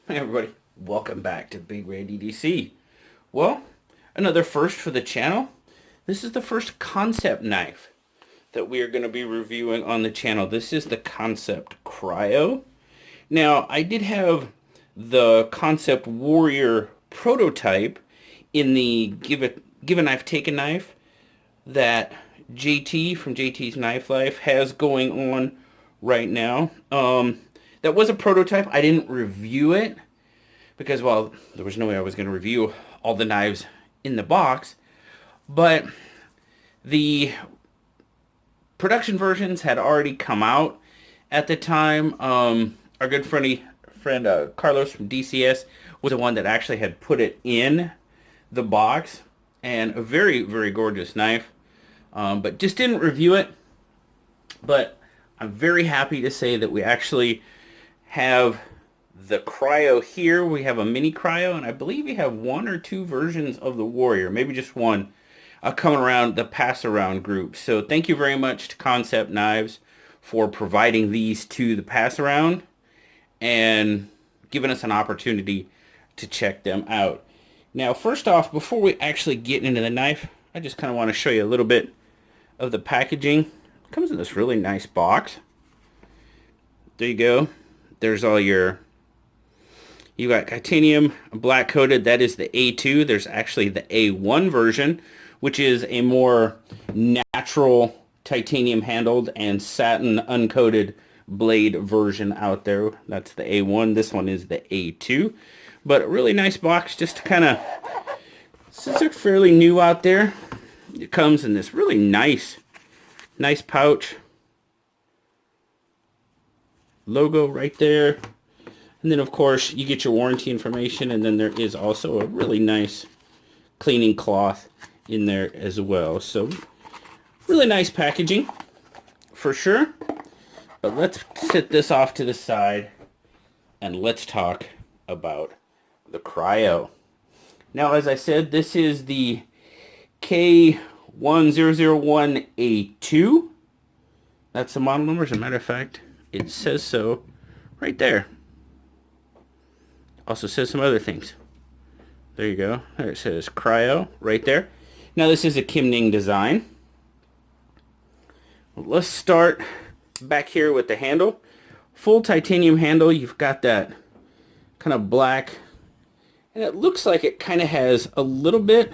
Hey everybody, welcome back to BigRedEDC. Well, another first for the channel. This is the first concept knife that we are going to be reviewing on the channel. This is the Kansept Kryo. Now, I did have the Kansept Warrior prototype in the Give a Knife, Take a Knife that JT from JT's Knife Life has going on right now. That was a prototype. I didn't review it because, well, there was no way I was going to review all the knives in the box. But the production versions had already come out at the time. Our good friend Carlos from DCS was the one that actually had put it in the box. And a very, very gorgeous knife. But just didn't review it. But I'm very happy to say that we actually have the Kryo here. We have a mini Kryo, and I believe we have one or two versions of the Warrior, maybe just one, coming around the pass around group. So thank you very much to Kansept Knives for providing these to the pass around and giving us an opportunity to check them out. Now, first off, before we actually get into the knife, I just kind of want to show you a little bit of the packaging. It comes in this really nice box. There you go. There's all your, you got titanium black coated. That is the A2. There's actually the A1 version, which is a more natural titanium handled and satin uncoated blade version out there. That's the A1. This one is the A2. But a really nice box just to kind of, since they're fairly new out there, it comes in this really nice pouch. Logo right there, and then of course you get your warranty information, and then there is also a really nice cleaning cloth in there as well. So really nice packaging for sure. But let's set this off to the side and let's talk about the Kryo. Now, as I said, this is the K1001A2. That's the model number. As a matter of fact, it says so right there. Also says some other things. There you go. There it says Kryo right there. Now this is a Kim Ning design. Let's start back here with the handle. Full titanium handle. You've got that kind of black, and it looks like it kind of has a little bit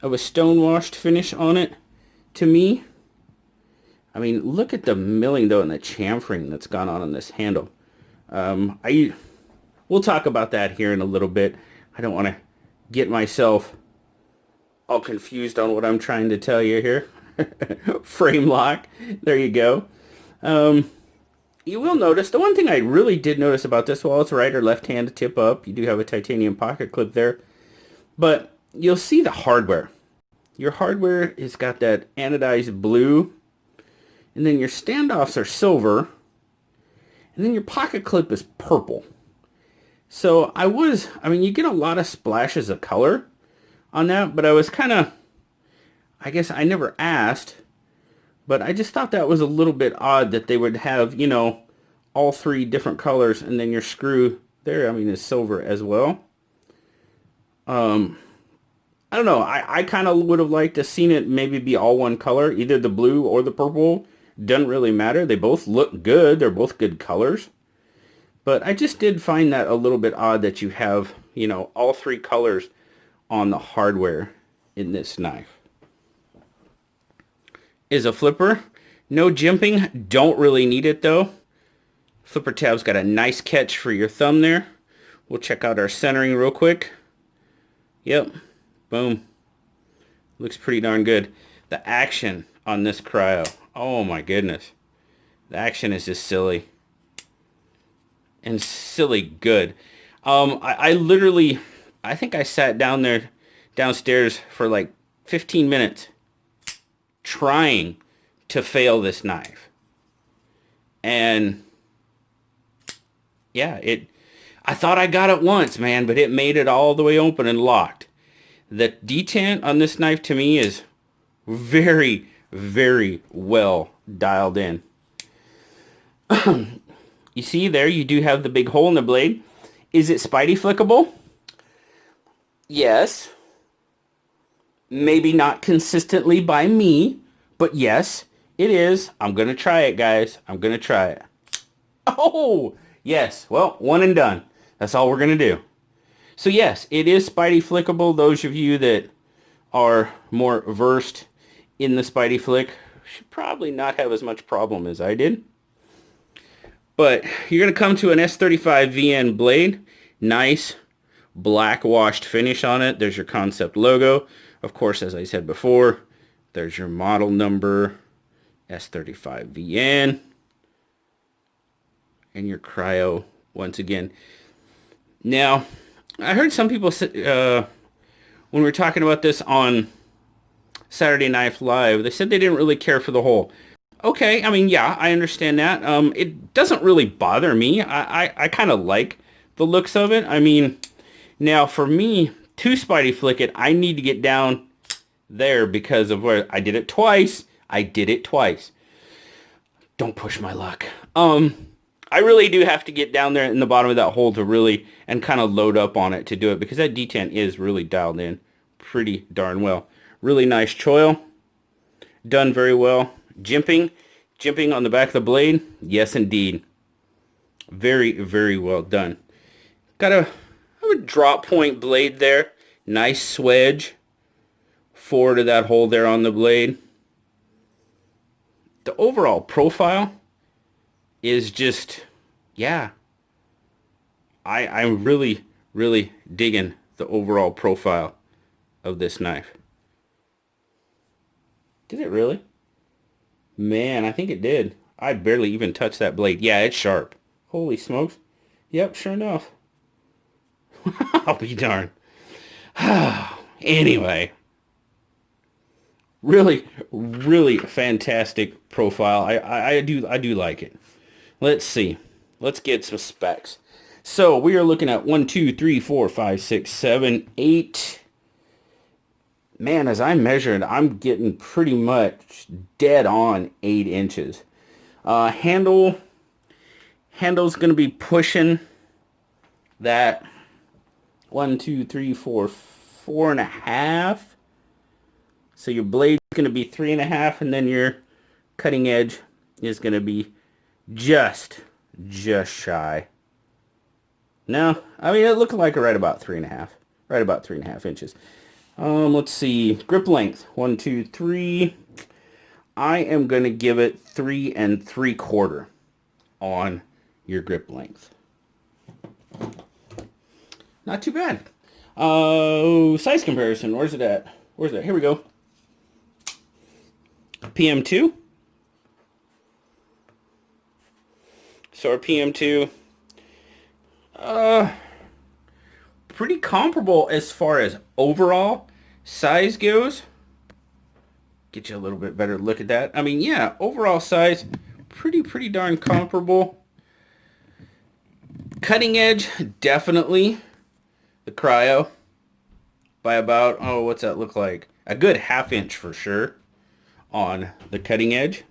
of a stonewashed finish on it to me. I mean, look at the milling, though, and the chamfering that's gone on this handle. We'll talk about that here in a little bit. I don't want to get myself all confused on what I'm trying to tell you here. Frame lock. There you go. You will notice, the one thing I really did notice about this, while it's right or left hand tip up, you do have a titanium pocket clip there. But you'll see the hardware. Your hardware has got that anodized blue. And then your standoffs are silver. And then your pocket clip is purple. So I mean, you get a lot of splashes of color on that, but I was kind of, I guess I never asked, but I just thought that was a little bit odd that they would have, you know, all three different colors, and then your screw there, I mean, is silver as well. I don't know. I kind of would have liked to seen it maybe be all one color, either the blue or the purple. Doesn't really matter. They both look good. They're both good colors. But I just did find that a little bit odd that you have, you know, all three colors on the hardware in this knife. Is a flipper. No jimping. Don't really need it though. Flipper tab's got a nice catch for your thumb there. We'll check out our centering real quick. Yep. Boom. Looks pretty darn good. The action on this Kryo. Oh my goodness. The action is just silly. And silly good. I literally, I think I sat downstairs for like 15 minutes trying to fail this knife. And yeah, I thought I got it once, man, but it made it all the way open and locked. The detent on this knife to me is very, very well dialed in. You see there, you do have the big hole in the blade. Is it spidey flickable? Yes. Maybe not consistently by me, but yes, it is. I'm going to try it, guys. I'm going to try it. Oh, yes. Well, one and done. That's all we're going to do. So yes, it is spidey flickable. Those of you that are more versed in the spidey flick should probably not have as much problem as I did. But you're going to come to an S35 VN blade. Nice black washed finish on it. There's your Kansept logo. Of course, as I said before, there's your model number, S35 VN. And your Kryo once again. Now, I heard some people say, when we were talking about this on Saturday Knife Live, they said they didn't really care for the hole. Okay, I mean, yeah, I understand that. It doesn't really bother me. I kind of like the looks of it. I mean, now for me, to spidey flick it, I need to get down there because of where I did it twice. Don't push my luck. I really do have to get down there in the bottom of that hole to really, and kind of load up on it to do it, because that detent is really dialed in pretty darn well. Really nice choil. Done very well. Jimping on the back of the blade. Yes, indeed. Very, very well done. Got a drop point blade there. Nice swedge forward of that hole there on the blade. The overall profile is just, yeah. I'm really, really digging the overall profile of this knife. Did it really? Man, I think it did. I barely even touched that blade. Yeah, it's sharp. Holy smokes. Yep, sure enough. I'll be darned. Anyway. Really, really fantastic profile. I do like it. Let's see. Let's get some specs. So we are looking at 1, 2, 3, 4, 5, 6, 7, 8. Man, as I measured, I'm getting pretty much dead on 8 inches. Handle's going to be pushing that 1, 2, 3, 4, 4.5. So your blade's going to be 3.5, and then your cutting edge is going to be just shy. No, I mean, it looked like right about 3.5. Right about 3.5 inches. Let's see. Grip length. 1, 2, 3. I am going to give it 3 3/4 on your grip length. Not too bad. Size comparison. Where's it at? Here we go. PM2. So our PM2, pretty comparable as far as overall size goes. Get you a little bit better look at that. I mean, yeah, overall size, pretty darn comparable. Cutting edge, definitely the Kryo by about, what's that look like? A good 1/2 inch for sure on the cutting edge.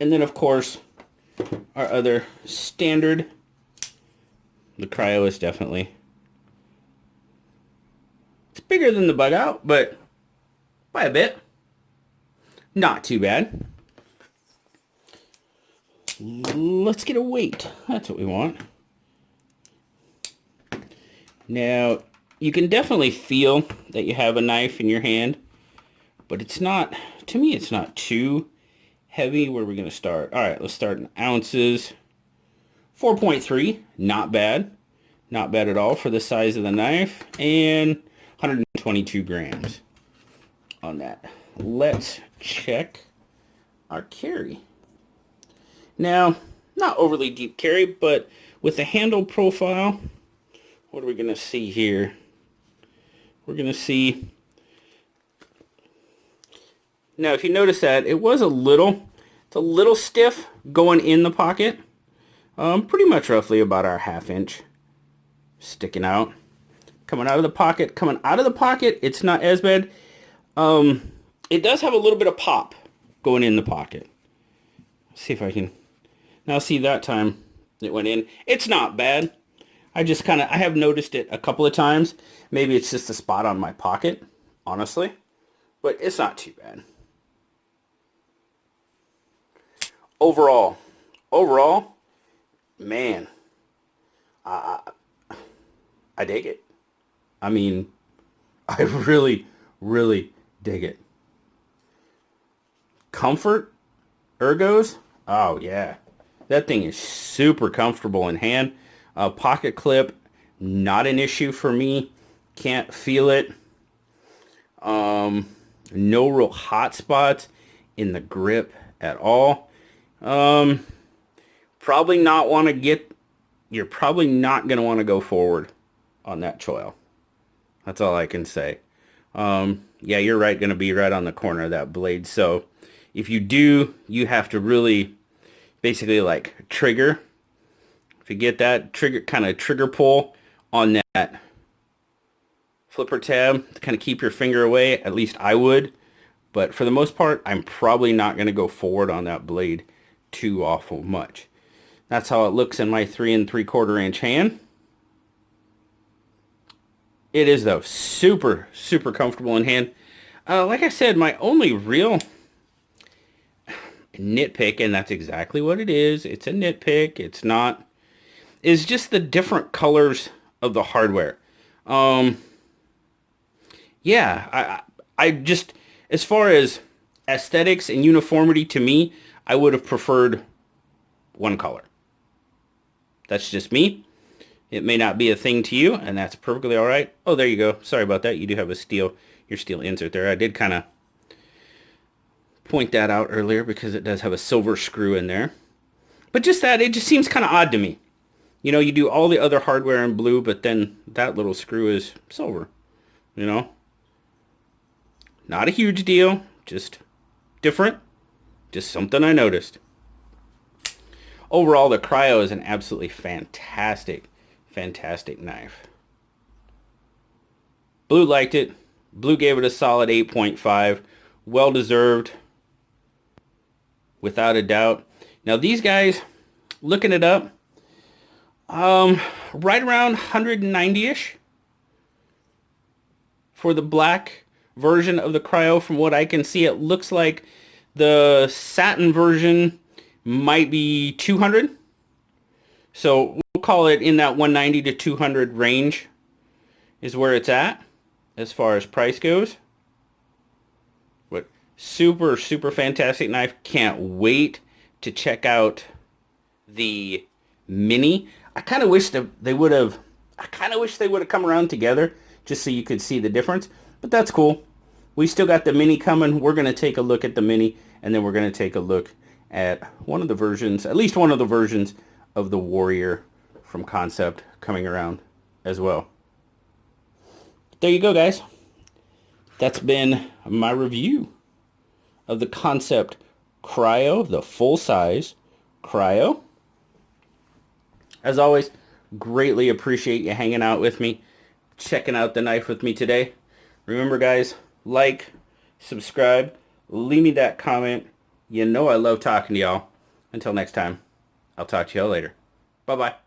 And then, of course, our other standard, the Kryo is definitely, it's bigger than the bug out, but by a bit. Not too bad. Let's get a weight. That's what we want. Now, you can definitely feel that you have a knife in your hand, but it's not, to me, it's not too heavy. Where are we going to start? All right, let's start in ounces. 4.3, not bad. Not bad at all for the size of the knife. And 122 grams on that. Let's check our carry. Now, not overly deep carry, but with the handle profile, what are we going to see here? We're going to see, now if you notice that, it was a little stiff going in the pocket. Pretty much roughly about our 1/2 inch sticking out. Coming out of the pocket, it's not as bad. It does have a little bit of pop going in the pocket. Let's see if I can, now see, that time it went in. It's not bad. I have noticed it a couple of times. Maybe it's just a spot on my pocket, honestly. But it's not too bad. Overall, man, I dig it. I mean, I really, really dig it. Comfort, ergos, oh yeah. That thing is super comfortable in hand. Pocket clip, not an issue for me. Can't feel it. No real hot spots in the grip at all. Probably not want to get, you're probably not going to want to go forward on that choil. That's all I can say. Yeah, you're right, going to be right on the corner of that blade. So if you do, you have to really basically like trigger. If you get that trigger pull on that flipper tab to kind of keep your finger away, at least I would. But for the most part, I'm probably not going to go forward on that blade too awful much. That's how it looks in my 3 3/4 inch hand. It is though super, super comfortable in hand. Like I said, my only real nitpick, and that's exactly what it is. It's a nitpick. It's not, is just the different colors of the hardware. Yeah, I just, as far as aesthetics and uniformity to me, I would have preferred one color. That's just me. It may not be a thing to you, and that's perfectly all right. Oh, there you go. Sorry about that. You do have your steel insert there. I did kind of point that out earlier because it does have a silver screw in there. But just that, it just seems kind of odd to me. You know, you do all the other hardware in blue, but then that little screw is silver. You know? Not a huge deal. Just different. Just something I noticed. Overall, the Kryo is an absolutely fantastic knife. Blue liked it. Blue gave it a solid 8.5. Well deserved. Without a doubt. Now these guys, looking it up, right around 190-ish for the black version of the Kryo. From what I can see, it looks like the satin version might be 200. So we'll call it in that 190 to 200 range is where it's at as far as price goes. But super, super fantastic knife. Can't wait to check out the Mini. I kind of wish they would have come around together just so you could see the difference. But that's cool. We still got the Mini coming. We're going to take a look at the Mini, and then we're going to take a look at one of the versions, at least one of the versions of the Warrior from Kansept coming around as well. There you go, guys. That's been my review of the Kansept Kryo, the full-size Kryo. As always, greatly appreciate you hanging out with me, checking out the knife with me today. Remember, guys, like, subscribe, leave me that comment. You know I love talking to y'all. Until next time, I'll talk to y'all later. Bye-bye.